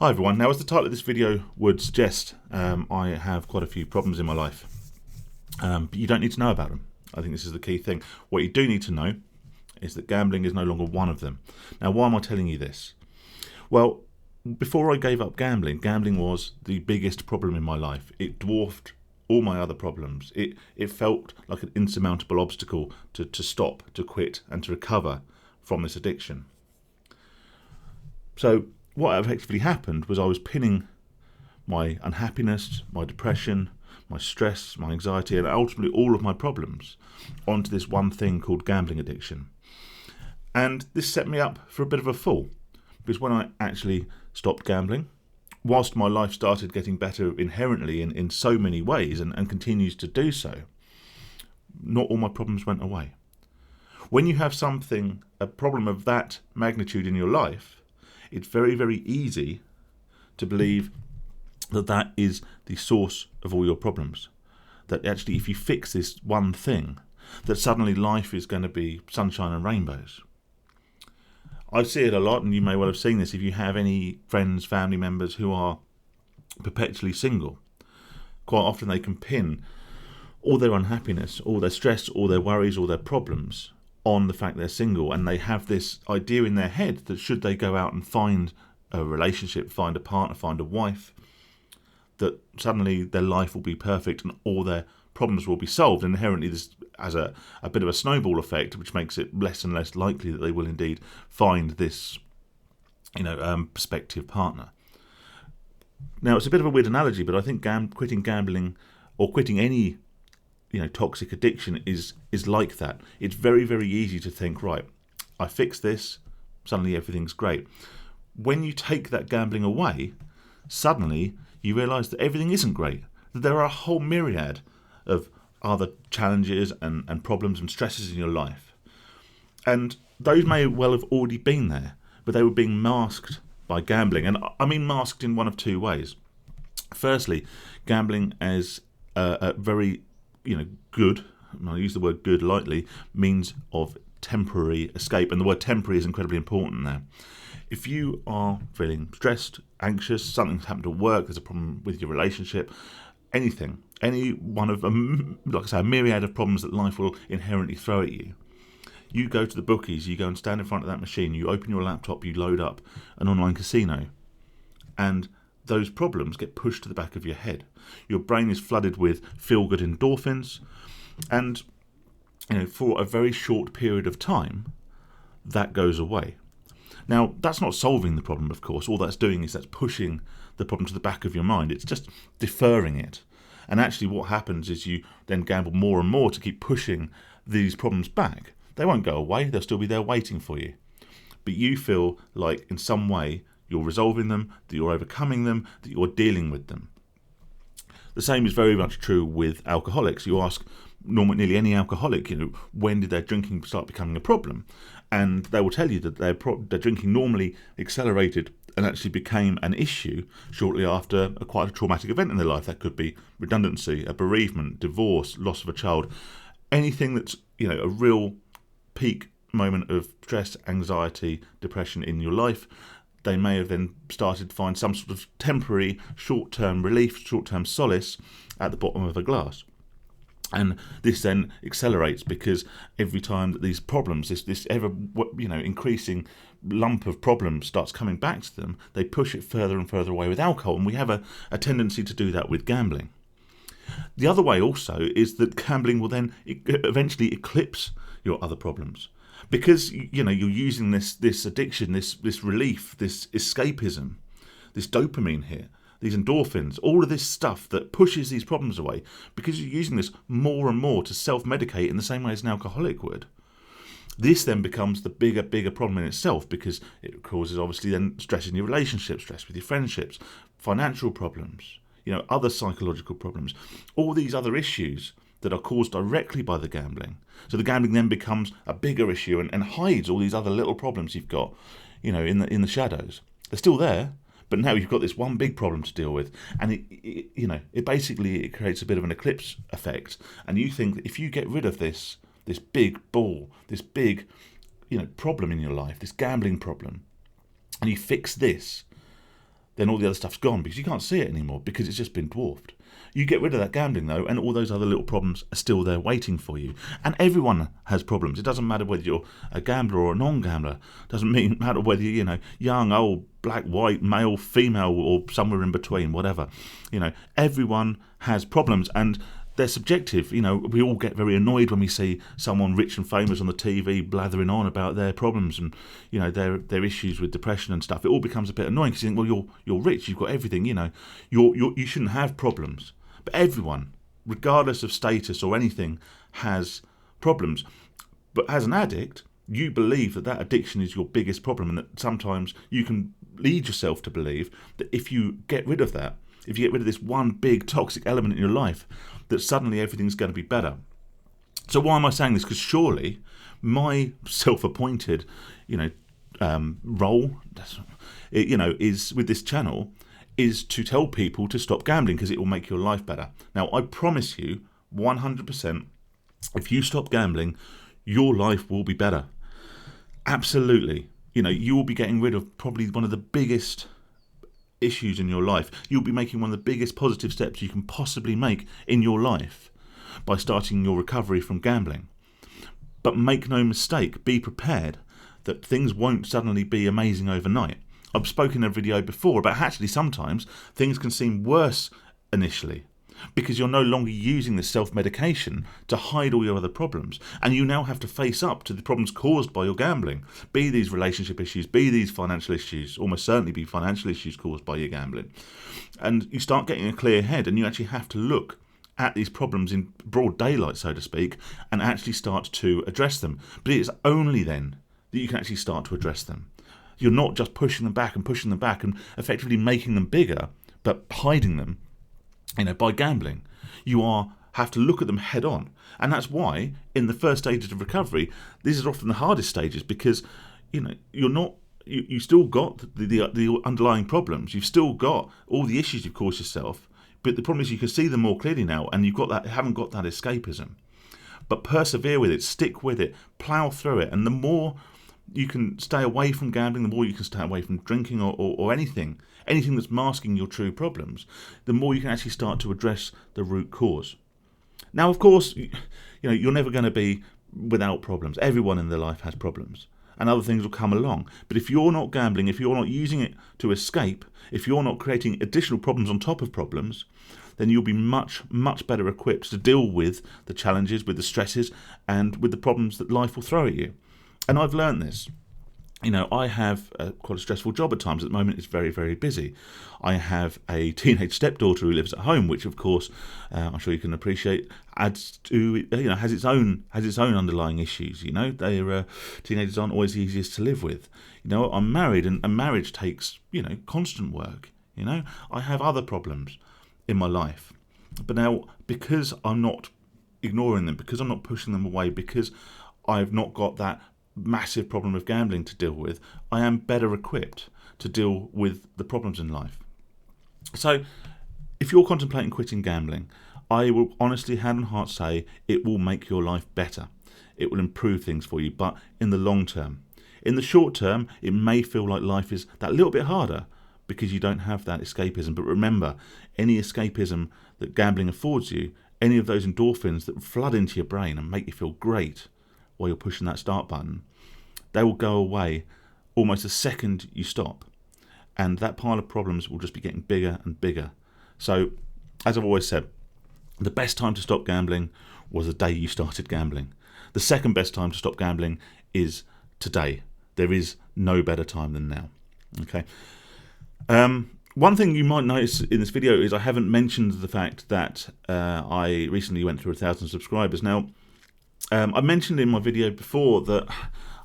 Hi everyone. Now, as the title of this video would suggest, I have quite a few problems in my life, but you don't need to know about them. I think this is the key thing. What you do need to know is that gambling is no longer one of them. Now, why am I telling you this? Well, before I gave up gambling, gambling was the biggest problem in my life. It dwarfed all my other problems. It felt like an insurmountable obstacle to stop, to quit, and to recover from this addiction. So what effectively happened was I was pinning my unhappiness, my depression, my stress, my anxiety, and ultimately all of my problems onto this one thing called gambling addiction. And this set me up for a bit of a fall, because when I actually stopped gambling, whilst my life started getting better inherently in so many ways and continues to do so, not all my problems went away. When you have a problem of that magnitude in your life, it's very, very easy to believe that that is the source of all your problems. That actually, if you fix this one thing, that suddenly life is going to be sunshine and rainbows. I see it a lot, and you may well have seen this if you have any friends, family members who are perpetually single. Quite often they can pin all their unhappiness, all their stress, all their worries, all their problems on the fact they're single, and they have this idea in their head that should they go out and find a relationship, find a partner, find a wife, that suddenly their life will be perfect and all their problems will be solved. And inherently this has a bit of a snowball effect, which makes it less and less likely that they will indeed find this prospective partner. Now, it's a bit of a weird analogy, but I think quitting gambling or quitting any toxic addiction is like that. It's very, very easy to think, right, I fix this, suddenly everything's great. When you take that gambling away, suddenly you realise that everything isn't great, that there are a whole myriad of other challenges and problems and stresses in your life. And those may well have already been there, but they were being masked by gambling. And I mean masked in one of two ways. Firstly, gambling as a very good, and I use the word good lightly, means of temporary escape. And the word temporary is incredibly important there. If you are feeling stressed, anxious, something's happened at work, there's a problem with your relationship, anything, any one of, a myriad of problems that life will inherently throw at you, you go to the bookies, you go and stand in front of that machine, you open your laptop, you load up an online casino, and those problems get pushed to the back of your head. Your brain is flooded with feel-good endorphins, and for a very short period of time, that goes away. Now, that's not solving the problem, of course. All that's doing is that's pushing the problem to the back of your mind. It's just deferring it. And actually what happens is you then gamble more and more to keep pushing these problems back. They won't go away. They'll still be there waiting for you. But you feel like in some way you're resolving them, that you're overcoming them, that you're dealing with them. The same is very much true with alcoholics. You ask nearly any alcoholic, when did their drinking start becoming a problem? And they will tell you that their drinking normally accelerated and actually became an issue shortly after quite a traumatic event in their life. That could be redundancy, a bereavement, divorce, loss of a child, anything that's a real peak moment of stress, anxiety, depression in your life. They may have then started to find some sort of temporary, short-term relief, short-term solace at the bottom of a glass. And this then accelerates because every time that these problems, this ever increasing lump of problems starts coming back to them, they push it further and further away with alcohol. And we have a tendency to do that with gambling. The other way also is that gambling will then eventually eclipse your other problems. Because you're using this addiction, this relief, this escapism, this dopamine here, these endorphins, all of this stuff that pushes these problems away, because you're using this more and more to self-medicate in the same way as an alcoholic would. This then becomes the bigger problem in itself, because it causes obviously then stress in your relationships, stress with your friendships, financial problems, other psychological problems, all these other issues that are caused directly by the gambling. So the gambling then becomes a bigger issue and hides all these other little problems you've got, in the shadows. They're still there, but now you've got this one big problem to deal with, and it basically creates a bit of an eclipse effect. And you think that if you get rid of this big ball, this big problem in your life, this gambling problem, and you fix this, then all the other stuff's gone because you can't see it anymore because it's just been dwarfed. You get rid of that gambling though, and all those other little problems are still there waiting for you. And everyone has problems. It doesn't matter whether you're a gambler or a non-gambler. It doesn't matter whether you're, young, old, black, white, male, female, or somewhere in between, whatever. Everyone has problems, and they're subjective. We all get very annoyed when we see someone rich and famous on the TV blathering on about their problems and their issues with depression and stuff. It all becomes a bit annoying because you think, well, you're rich, you've got everything. You shouldn't have problems. But everyone, regardless of status or anything, has problems. But as an addict, you believe that addiction is your biggest problem, and that sometimes you can lead yourself to believe that if you get rid of that, if you get rid of this one big toxic element in your life, that suddenly everything's going to be better. So why am I saying this? Because surely my self-appointed, role, is with this channel, is to tell people to stop gambling because it will make your life better. Now, I promise you, 100%, if you stop gambling, your life will be better. Absolutely. You will be getting rid of probably one of the biggest issues in your life. You'll be making one of the biggest positive steps you can possibly make in your life by starting your recovery from gambling. But make no mistake, be prepared that things won't suddenly be amazing overnight. I've spoken in a video before about actually sometimes things can seem worse initially because you're no longer using this self-medication to hide all your other problems, and you now have to face up to the problems caused by your gambling, be these relationship issues, be these financial issues, almost certainly be financial issues caused by your gambling. And you start getting a clear head, and you actually have to look at these problems in broad daylight, so to speak, and actually start to address them. But it's only then that you can actually start to address them. You're not just pushing them back and effectively making them bigger, but hiding them, by gambling. You have to look at them head on. And that's why in the first stages of recovery, these are often the hardest stages because, you still got the underlying problems. You've still got all the issues you've caused yourself. But the problem is you can see them more clearly now, and haven't got that escapism. But persevere with it, stick with it, plough through it, and the more you can stay away from gambling, the more you can stay away from drinking or anything that's masking your true problems, the more you can actually start to address the root cause. Now, of course, you're never going to be without problems. Everyone in their life has problems, and other things will come along. But if you're not gambling, if you're not using it to escape, if you're not creating additional problems on top of problems, then you'll be much, much better equipped to deal with the challenges, with the stresses, and with the problems that life will throw at you. And I've learned this. I have quite a stressful job at times. At the moment, it's very, very busy. I have a teenage stepdaughter who lives at home, which, of course, I'm sure you can appreciate, adds to has its own underlying issues. They're teenagers aren't always the easiest to live with. I'm married, and marriage takes constant work. I have other problems in my life, but now because I'm not ignoring them, because I'm not pushing them away, because I've not got that massive problem of gambling to deal with, I am better equipped to deal with the problems in life. So if you're contemplating quitting gambling, I will honestly, hand on heart, say it will make your life better. It will improve things for you, but in the long term. In the short term, it may feel like life is that little bit harder because you don't have that escapism. But remember, any escapism that gambling affords you, any of those endorphins that flood into your brain and make you feel great while you're pushing that start button, they will go away almost the second you stop. And that pile of problems will just be getting bigger and bigger. So, as I've always said, the best time to stop gambling was the day you started gambling. The second best time to stop gambling is today. There is no better time than now. Okay. One thing you might notice in this video is I haven't mentioned the fact that I recently went through 1,000 subscribers. Now, I mentioned in my video before that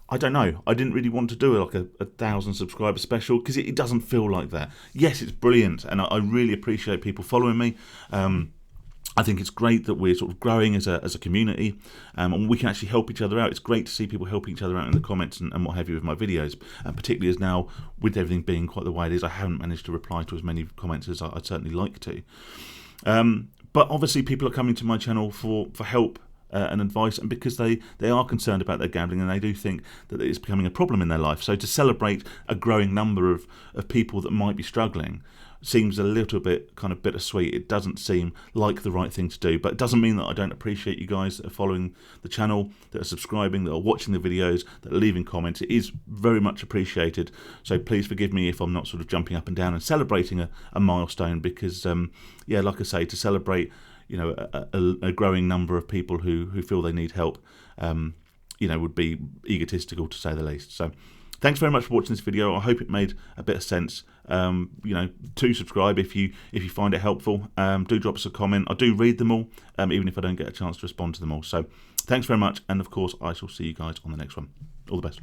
I don't know, I didn't really want to do like a 1,000 subscriber special because it doesn't feel like that. Yes, it's brilliant, and I really appreciate people following me. I think it's great that we're sort of growing as a community, and we can actually help each other out. It's great to see people helping each other out in the comments and what have you with my videos, and particularly as now, with everything being quite the way it is, I haven't managed to reply to as many comments as I'd certainly like to. But obviously people are coming to my channel for help and advice, and because they are concerned about their gambling and they do think that it's becoming a problem in their life. So to celebrate a growing number of people that might be struggling seems a little bit kind of bittersweet. It doesn't seem like the right thing to do, but it doesn't mean that I don't appreciate you guys that are following the channel, that are subscribing, that are watching the videos, that are leaving comments. It is very much appreciated. So please forgive me if I'm not sort of jumping up and down and celebrating a milestone, because yeah, like I say, to celebrate, you know, a growing number of people who feel they need help, you know, would be egotistical to say the least. So thanks very much for watching this video. I hope it made a bit of sense. You know, do subscribe if you find it helpful. Do drop us a comment. I do read them all, even if I don't get a chance to respond to them all. So thanks very much, and of course I shall see you guys on the next one. All the best.